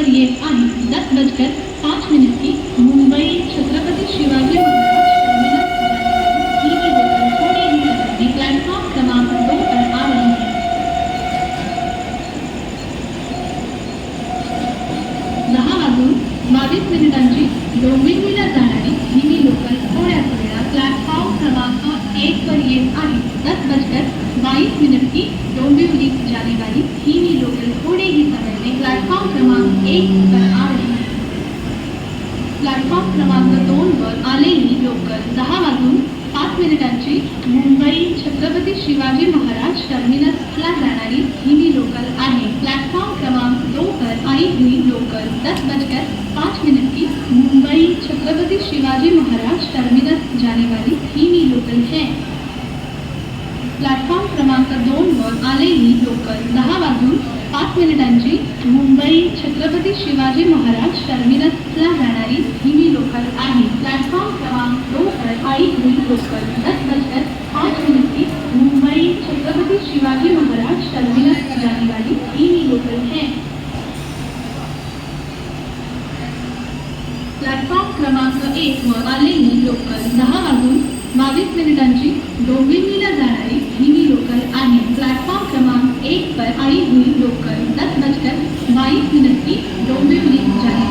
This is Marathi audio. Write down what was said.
पर येत आहे 10:05 की मुंबई छत्रपति शिवाजी महाराज टर्मिनस ही लोकल कोणीही प्लॅटफॉर्म क्रमांक 2 पर आ रही है। 10:22 डोंबिवलीला जाणारी ही लोकल थोड्याच वेळात प्लॅटफॉर्म क्रमांक 1 पर येत आहे। 10:22 की डोंबिवली जाने वाली ही लोकल थोड़े ही समय में प्लेटफॉर्म क्रमांक 1 पर आ रही है। प्लॅटफॉर्म क्रमांक 2 वर आलेली लोकल 10:05 मुंबई छत्रपति शिवाजी महाराज टर्मिनसला जाणारी ही लोकल आहे। प्लॅटफॉर्म क्रमांक 2 पर आई हुई लोकल 10:05 की मुंबई छत्रपति शिवाजी महाराज टर्मिनस जाने वाली ही लोकल है। प्लॅटफॉर्म क्रमांक 2 वर आलेली लोकल 10:05 मुंबई छत्रपति शिवाजी महाराज टर्मिनसला जाणारी ही लोकल आहे। प्लॅटफॉर्म क्रमांक 2 पर आई हुई लोकल 10:05 की मुंबई छत्रपति शिवाजी महाराज टर्मिनस जाने वाली ही लोकल है। प्लॅटफॉर्म क्रमांक 1 वर आलेली लोकल 10:22 डोंबिवलीला जाणारी ही लोकल आहे। प्लॅटफॉर्म क्रमांक 1 पर आई हुई लोकल 10:22 की डोंबिवली जाने